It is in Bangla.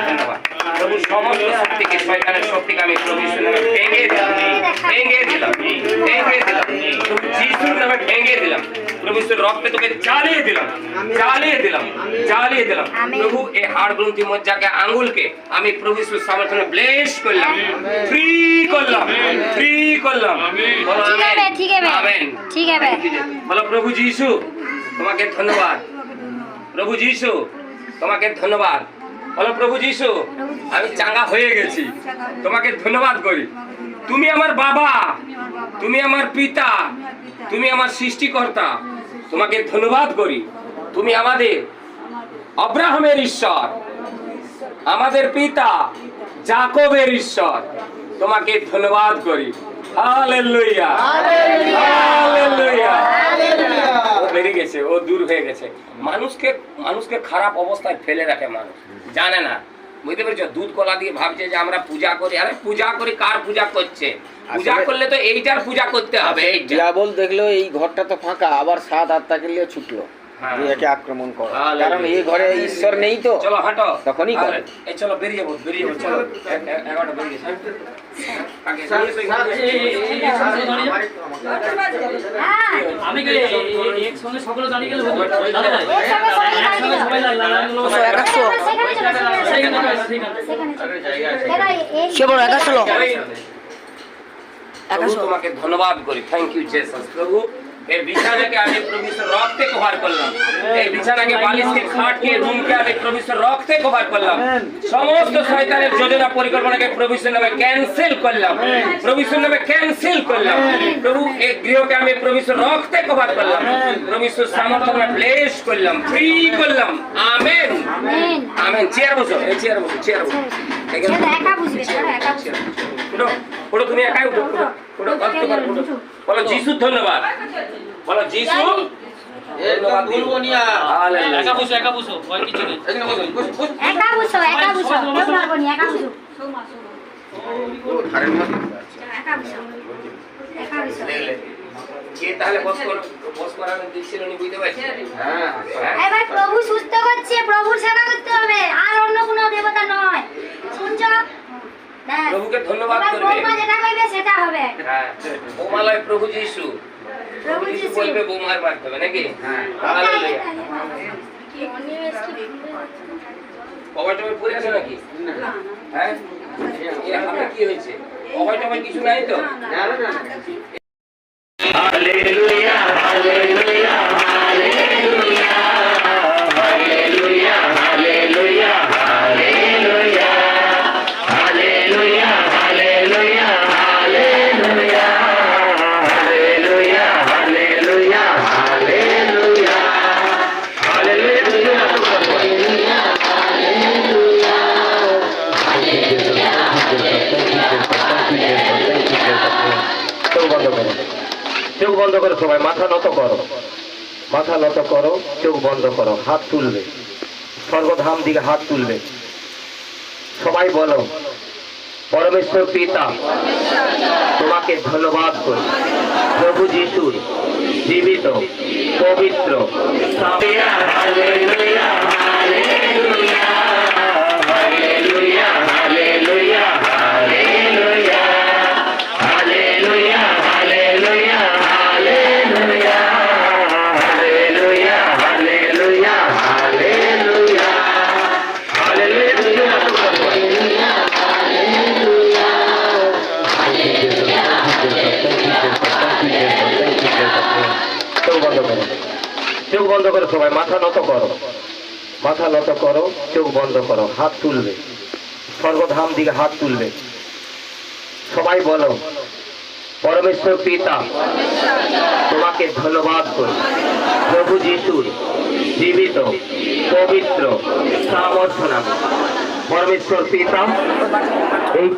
ধন্যবাদ প্রভু। সমস্ত শক্তিকে, শয়তানের শক্তিকে আমি প্রভু যিশুর নামে ভেঙে দিলাম, ভেঙে দিলাম, ভেঙে দিলাম, প্রভু যিশুর নামে ভেঙে দিলাম। প্রভু যিশুর রক্তে তোকে জ্বালিয়ে দিলাম, জ্বালিয়ে দিলাম, জ্বালিয়ে দিলাম। প্রভু এই হাড় গ্রন্থি মজ্জাকে আঙ্গুলকে আমি প্রভু যিশুর সামর্থ্যে ব্লেস করলাম, ফ্রি করলাম, ফ্রি করলাম। বলো আমেন, ঠিক আছে। বলো প্রভু যিশু তোমাকে ধন্যবাদ, প্রভু যিশু তোমাকে ধন্যবাদ। বলো প্রভু যিশু আমি চাঙ্গা হয়ে গেছি, তোমাকে ধন্যবাদ করি। তুমি আমার বাবা, তুমি আমার পিতা, তুমি আমার সৃষ্টিকর্তা, তোমাকে ধন্যবাদ করি। তুমি আমাদের আব্রাহামের ঈশ্বর, আমাদের পিতা যাকবের ঈশ্বর, তোমাকে ধন্যবাদ করি। Hallelujah, hallelujah. ও বেড়ে গেছে, ও দূর হয়ে গেছে। মানুষকে খারাপ অবস্থায় ফেলে রাখে মানুষ, জানে না, বুঝতে পেরেছো? দুধ কলা দিয়ে ভাবছে যে আমরা পূজা করি। আরে পূজা করি, কার পূজা করছে? পূজা করলে তো এইটার পূজা করতে হবে। ডিয়াবল দেখলো এই ঘরটা তো ফাঁকা, আবার ৭ আত্মাকে নিয়ে ছুটলো যে একে আক্রমণ করে, কারণ এই ঘরে ঈশ্বর নেই তো। চলো হাঁটো, তখনই করে। এই চলো বেরিয়ে যাবো, বেরিয়ে যাবো, চলো 11টা বেরিয়ে যাবো। আমি কি একসঙ্গে সকলে দাঁড়িয়ে গেলে তোমাকে ধন্যবাদ করি। Thank you Jesus. প্রভু এই বিছানাকে আমি প্রভু রক্তে কভার করলাম, এই বিছানাকে, বালিশকে, খাটকে, রুমকে আমি প্রভু রক্তে কভার করলাম। সমস্ত শয়তানের যোজনা পরিকল্পনাকে প্রভু নামে ক্যান্সেল করলাম, প্রভু নামে ক্যান্সেল করলাম। প্রভু এই গৃহকে আমি প্রভু রক্তে কভার করলাম, প্রভু সামর্থ্যে ব্লেস করলাম, ফ্রি করলাম। Amen, amen. চেয়ার বসো, এই চেয়ার বসো, চেয়ার বসো। ওটা তুমি একাই উঠো, ওটা কষ্ট করে উঠো। বলো যিশু ধন্যবাদ, বলো যিশু ধন্যবাদ। বলবো না একা বসো, একা বসো, ভয় কিছু নেই। একা বসো, একা বসো, কেউ পারবো না, একা বসো। একা বসো, একা বসো। কে তাহলে বস করানো দিচ্ছিল নি, বুঝতে পারছিস? হ্যাঁ, এবার প্রভু সুস্থ করছে, প্রভুর সেবা করতে হবে, আর অন্য কোনো দেবতা নয়। শুনছো? প্রভুকে ধন্যবাদ করবে। বৌমা যেটা কইবে সেটা হবে। হ্যাঁ, বৌমালয় প্রভু যিশু, প্রভু যিশু বলবে বৌমার মারতে হবে নাকি? হ্যাঁ, হালেলুয়া। কবাই টবাই পড়ে আছে নাকি? হ্যাঁ, এর হাতে কি হয়েছে? কবাই টবাই কিছু নাই তো? Hallelujah, hallelujah, hallelujah, hallelujah, hallelujah, hallelujah, hallelujah, hallelujah, hallelujah, hallelujah, hallelujah, hallelujah, চোখ বন্ধ করো সবাই, মাথা নত করো, মাথা নত করো, চোখ বন্ধ করো, হাত তুলবে, স্বর্গধাম দিকে হাত তুলবে। সবাই বলো পরমেশ্বর পিতা তোমাকে ধন্যবাদ করি, প্রভু যিশুর জীবিত পবিত্র চোখ বন্ধ করো সবাই, মাথা নত করো, মাথা নত করো, চোখ বন্ধ করো, হাত তুলবে, স্বর্গধাম দিকে হাত তুলবে। সবাই বলো পরমেশ্বর পিতা তোমাকে ধন্যবাদ করি, প্রভু যিশুর জীবিত পবিত্র সামর্থ্য নামে। পরমেশ্বর পিতা এই